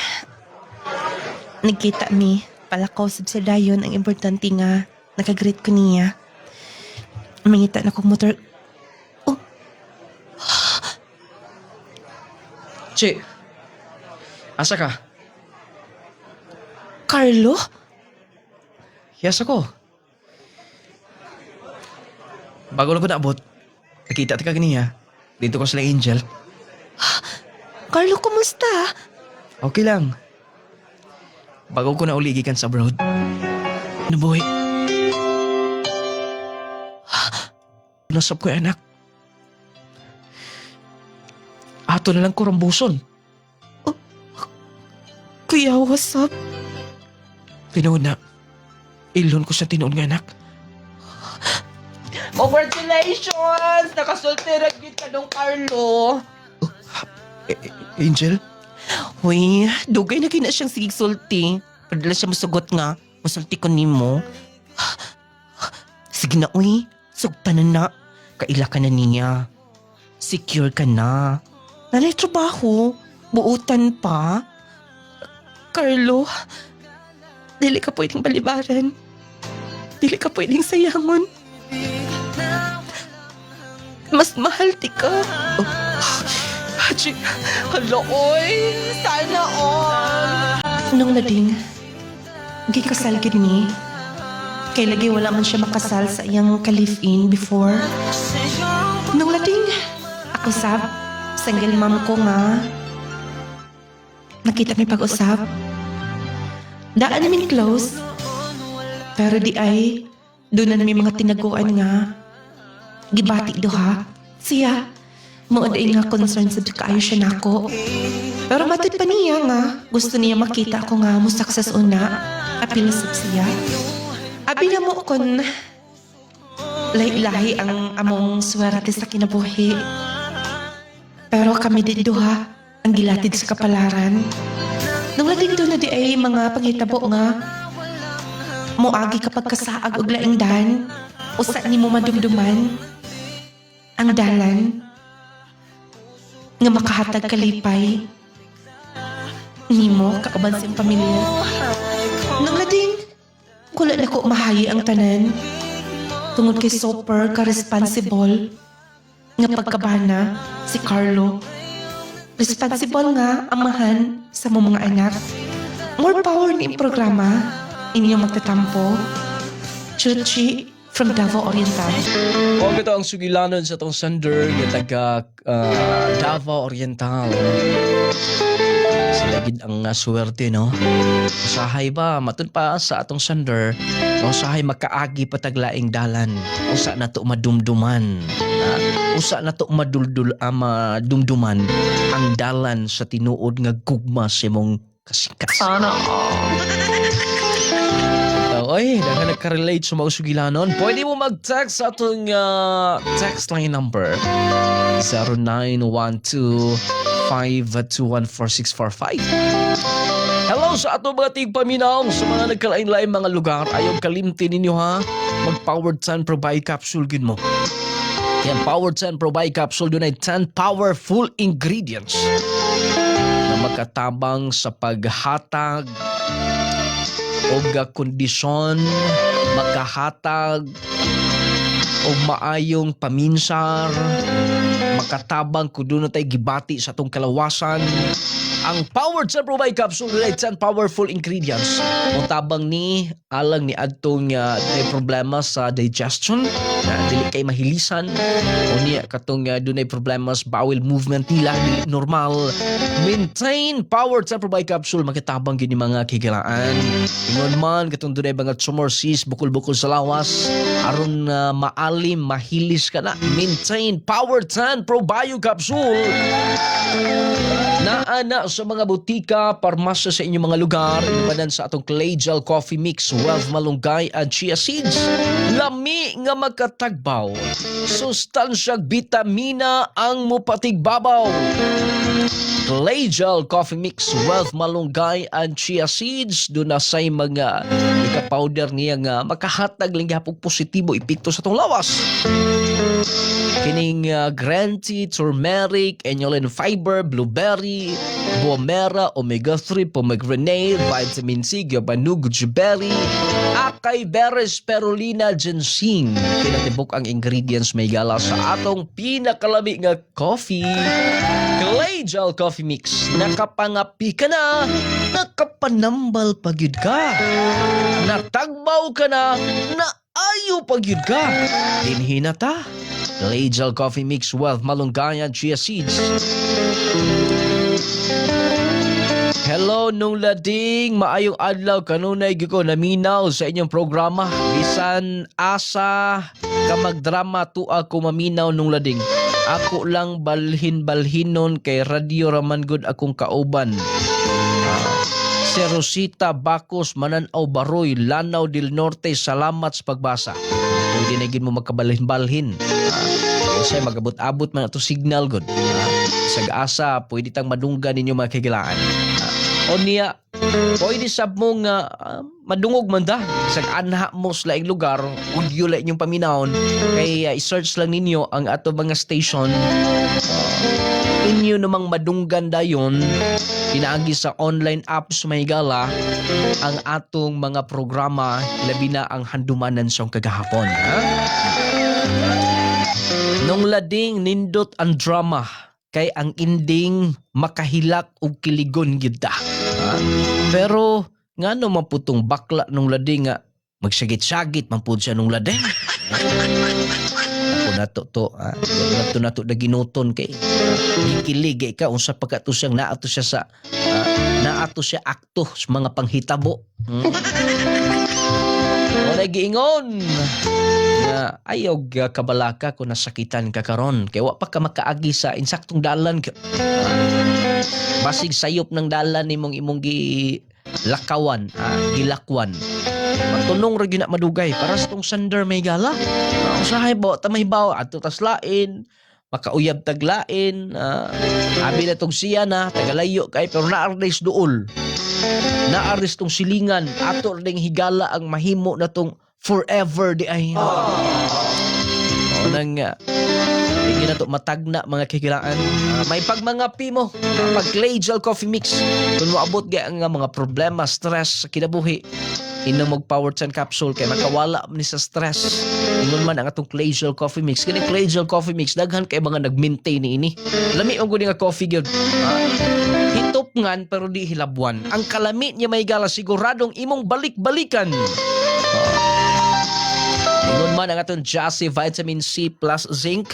nagkita mi. Palakaw sa dayon ang importante nga nakagreet ko niya. Mangita na kong motor. Che, asa ka? Carlo? Yes ako. Bago lang ko naabot, nakita ka ganiya. Dito ko sila Angel. Carlo, kumusta? Okay lang. Bago ko na uli gikan sa abroad. Nabuhay. Nasab ko yung anak. Ato na lang ko rambuson. Kuya, what's up? Tinood na. Ilon ko sa tinood ng anak. Congratulations! Nakasultira gid ka dong Carlo. Angel? Uy, dugay na kina siyang sigig sulti. Padala siya musugot nga. Musulti ko nimo. Sige na, uy. Sugtanan na. Kaila ka na niya. Secure ka na. Nanay trabaho. Buutan pa. Carlo, dili ka pwedeng balibaran. Dili ka pwedeng sayangon. Mas mahal ti ka. Hachi, hala, oy. Sana all. Nung lading, gikasal gid ni. Kay lagi wala man siya makasal sa iyang ka-live-in before. Nung lading, ako sab, single mom ko nga. Nakita may pag-usap. Daan namin close. Pero di ay, doon na may mga tinaguan nga. Gibati duha. Siya, muuday nga concern sa kaayo siya nako. Pero matod pa niya nga, gusto niya makita ko nga mo success una. Apil sab siya. Abi na mo kon lahi-lahi ang among swerte sa kinabuhi. Pero kami di duha ang gilatid sa kapalaran. Nung lading doon na di ay mga panghitabo nga, muagi kapag kasaag og laing dahan, usa ni mo madumduman, ang dalan, nga makahatag kalipay, nimo kauban sa iyong pamilya. Nung lading, kula na ko mahayi ang tanan, tungod kay super ka-responsible, nga pagkabana si Carlo. Responsible nga amahan sa mga anak. More power ni programa inyong magtatampo. Chuchi from Davao Oriental. O ito ang sugilanon sa itong sender nga taga Davao Oriental. Sila gid ang swerte, no? Usahay ba? Matun pa sa atong sender. Usahay makaagi pataglaing dalan. Usa na to madumduman. Usa na to madumduman ang dalan sa tinuod nga gugma sa imong kasikas. Sana Oy, dahil nagka-relate sa mga sugilanon, pwede mo mag-text sa atong text line number 0912-521-4645. Hello sa ato mga tigpaminaw sa mga nagkalain-lain mga lugar. Ayaw kalimtin ninyo ha. Mag-Powered Sun Provide Capsule gid mo. Yan, Powered Sun Provide Capsule doon ay 10 powerful ingredients na magkatabang sa paghatag o kondisyon, makahatag o maayong paminsar, makatabang kung doon tayo gibati sa atong kalawasan, Ang Powered Sun Pro by Capsule relates and powerful ingredients. Kung tabang ni alang ni adtong may problema sa digestion, na dili kay mahilisan o niya katong dunay problema sa bowel movement nila di normal. Maintain Powered Sun Pro by Capsule makitabang gini mga kigilaan. Ingon man katong dunay mga tumor cyst bukol-bukol sa lawas aron maalim mahilis ka na. Maintain Powered Sun Pro Bio Capsule. Naana sa mga butika, parmasya sa inyong mga lugar, ibanan sa atong Clay Gel Coffee Mix, Wealth Malunggay at Chia Seeds. Lami nga makatagbaw. Sustansyag bitamina ang mupatigbabaw. Clay Gel Coffee Mix, Wealth Malunggay at Chia Seeds. Doon na say mga powder niya nga makahatag lang gihapong positibo epekto sa itong lawas. Kining green tea, turmeric, inulin fiber, blueberry, bomera, omega-3, pomegranate, vitamin C, gabanug, gujiberry, acai berries, spirulina, ginseng. Kinatibok ang ingredients may gala sa atong pinakalami nga coffee. Clay Gel Coffee Mix. Nakapangapi ka na, nakapanambal pagyud ka. Natagbaw ka na, naayo pagyud ka. Dinhinata. Clay Gel Coffee Mix, Wealth Malunggay at Chia Seeds. Hello nung lading, maayong adlaw kanunay gyud naminaw sa inyong programa. Bisan asa ka magdrama tuwa ko maminaw nung lading. Ako lang balhin-balhinon kay Radio Raman Good akong kauban. Si Rosita Bacos, Mananaw Baroy, Lanao del Norte, salamat sa pagbasa. Pwede na gid mo magkabalhin-balhin. Kasi magabot-abot man ato signal good. Sag-asa, pwede tang madunggan ninyo mga kagilaan. O niya, pwede sab mo nga madungog man da. Sag-anha mo sa laing lugar, udyo la inyong paminahon. Kaya i-search lang ninyo ang ato mga station. Inyo namang madunggan dayon, pinaagi sa online apps mahigala ang atong mga programa, labi na ang handumanan sa kagahapon. Nung lading nindot ang drama, kay ang ending makahilak og kiligon gyud ta. Pero ngano man putong bakla nung lading nga magsagit-sagit man pud siya nung lading. Ako nato na ginuton kay gikilig ka unsa pagkato siyang naato siya sa naato siya akto sa mga panghitabo. Wala giingon na ayaw kabalaka kung nasakitan ka karon kay wa pa ka makaagi sa insaktong dalan. Basig sayop ng dalan nimong imong gilakawan, gilakwan. Matunong ra gyud na madugay para sa tong sander may gala. Usahay ba ta mahibaw adto tas lain, makauyab taglain. Abi na tong siya na tagalayo kay pero naardis duol. Naardis tong silingan ato ring higala ang mahimo na tong forever di ay. Nang hindi na to matagna mga kakilaan. May pagmangapi mo pag Clay Gel Coffee Mix kung maabot ang mga problema, stress sa kinabuhi. Inom mag Powered Sun Capsule kay makawala ni sa stress. Ingon man ang atong Clay Gel Coffee Mix. Kini Clay Gel Coffee Mix daghan kay mga nag-maintain ni ini. Lami ang guni nga coffee gyud. Hitop ngan pero di hilabwan. Ang kalami niya may gala siguradong imong balik-balikan. Ingon man ang atong Jassy Vitamin C plus Zinc.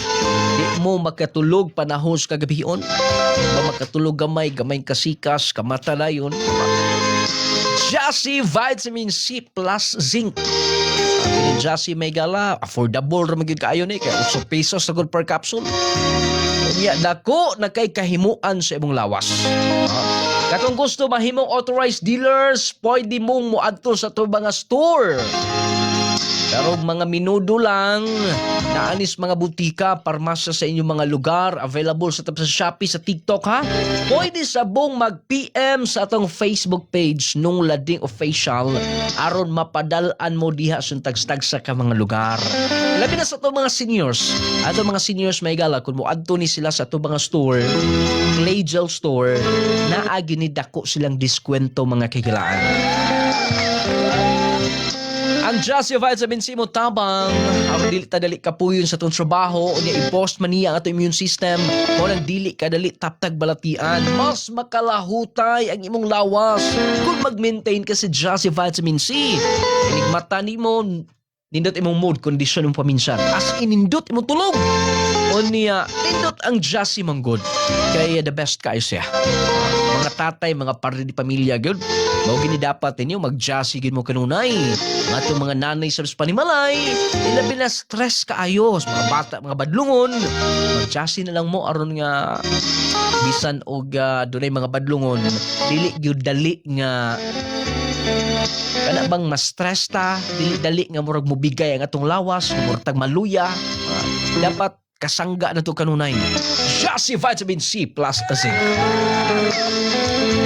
Di mo makatulog panahon sa kagabihon. Di makatulog gamay kasikas, kamata na yun. Jassy Vitamin C plus Zinc. Ang Jassy may gala, affordable ramang yun kayo ni. Kaya 8 pesos na good per capsule. Kaya dako na kay kahimuan sa imong lawas. Katong gusto mahimong authorized dealers, pwede mong muadto sa to mga store. Pero mga minudo lang, naanis mga butika, parmasya sa inyong mga lugar, available sa Shopee, sa TikTok ha. Pwede sabong mag-PM sa atong Facebook page nung Lading Official aron mapadalaan mo diha suntag-stag sa ka mga lugar. Labi na sa itong mga seniors. Ato mga seniors may gala, kung muadto ni sila sa itong mga store, Clay Gel Store, naagi ni dako silang diskwento mga kikilaan. Ang Jassy Vitamin C mo tabang. Ang dili ta dali kapuyon sa tong trabaho unya i-boost man niya ang ato immune system. Mo nang dili ka dali taptag balatian. Mas makalahutay ang imong lawas kung mag-maintain ka sa Jassy Vitamin C. Inigmata nimo nindot imong mood condition ng paminsan. As in nindot imong tulog. Unya nindot ang Jassy manggod. Kaya the best kayo siya. Mga tatay, mga pare di pamilya gyud. Mao gini dapat ninyo mag-Jassy gid mo kanunay. Mga itong mga nanay sa panimalay, ilabi na stress kaayo sa mga bata, mga badlungon. Mag-Jassy na lang mo aron nga bisan og dunay mga badlungon, dili gyud dali nga kana bang ma-stress ta, dili dali nga murag mobigay ang atong lawas, murag tag maluya. Dapat kasangga na to kanunay. Jassy Vitamin C plus zinc.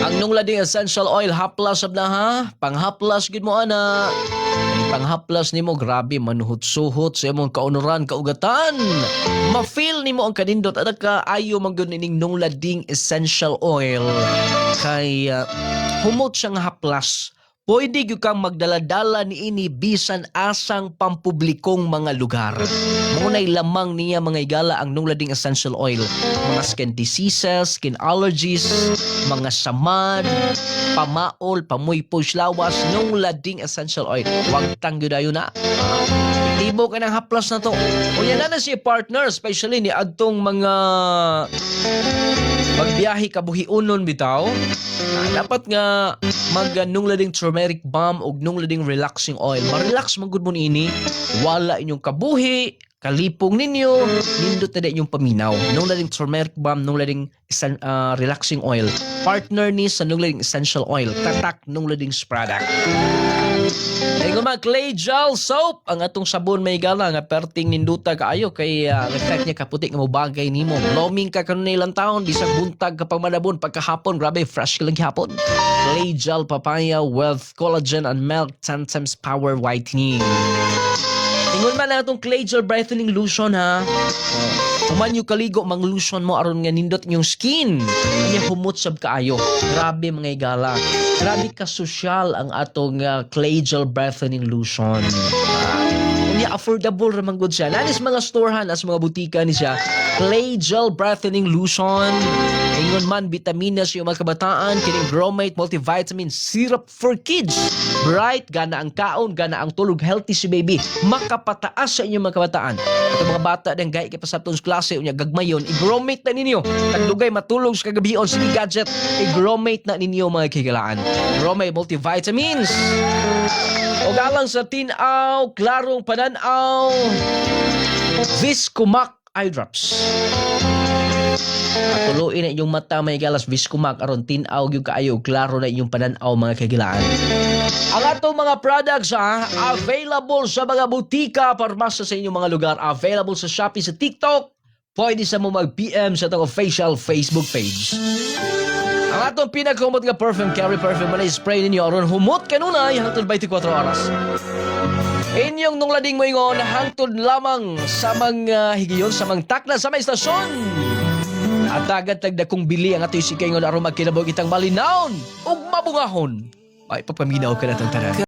Ang nunglading essential oil haplas sab na ha. Panghaplas gid mo ana. Ang panghaplas nimo grabe manuhot-suhot sa imong kaunuran kaugatan. Ma-feel nimo ang kanindot ada ka ayo man gyud ning nunglading essential oil. Kay humot siyang haplas. Pwede gyud kang magdala-dala niini bisan asang pampublikong mga lugar. Munay lamang niya mga igala ang nunglading essential oil. Mga skin diseases, skin allergies, mga samad, pamaol, pamuypoy lawas, nunglading essential oil. Huwag tanggyudayo na. Tibo ka ng haplas na to. O yan na si partner, especially ni adtong mga magbiyahe kabuhiunon bitaw. Dapat nga nunglading turmeric balm o nunglading relaxing oil. Ma-relax man gud mo niini. Wala inyong kabuhi, kalipong ninyo, nindot na inyong paminaw. Nunglading turmeric balm, nunglading relaxing oil. Partner ni sa nunglading essential oil. Tatak nunglading product. Ay mga clay gel soap ang atong sabon may gala nga perting ninduta kaayo kay effect niya kaputi nga mobagay nimo. Blooming ka kanunay ilang taon bisag buntag kapag manabon pagkahapon grabe fresh ka lang gihapon. Clay gel papaya with collagen and milk 10 times power whitening. Ingon man na itong clay gel brightening lotion ha. Human yung kaligo mang lotion mo aron nga nindot yung skin. Kanya humot sab kaayo. Grabe mga igala. Grabe ka social ang atong clay gel brightening lotion. Unya affordable ramang good siya. Nanis mga storehan as mga butika ni siya. Clay gel brightening lotion. Ingon man vitaminas yung mga kabataan, kining bromate multivitamin syrup for kids. Bright, gana ang kaon, gana ang tulog, healthy si baby. Makapataas sa inyong mga kabataan. At mga bata dang gay kay pasatong klase unya gagmayon, i-bromate na ninyo. Tagdugay matulog sa kagabion sige gadget, i-bromate na ninyo mga kigalaan. Bromate multivitamins. O galang sa tinaw, klarong pananaw. Viscomac eye drops. Tuloy na inyong mata may galas Viscomac aron tinaw gyud kaayo klaro na inyong pananaw mga kagilaan. Ang atong mga products available sa mga butika, parmasa sa inyong mga lugar, available sa Shopee, sa TikTok. Pwede sa mo mag-PM sa atong official Facebook page. Ang atong pinagkumot nga perfume, carry perfume man spray ninyo aron humot kanunay hangtod 24 oras. Inyong nunglading mo ingon hangtod lamang sa mga higiyon sa mga takna sa mga istasyon. At agad tagdakong bili ang ato'y sikay ngon aron magkinabog itang malinawon ug mabungahon. Ay papaminaw ka na tang tanan.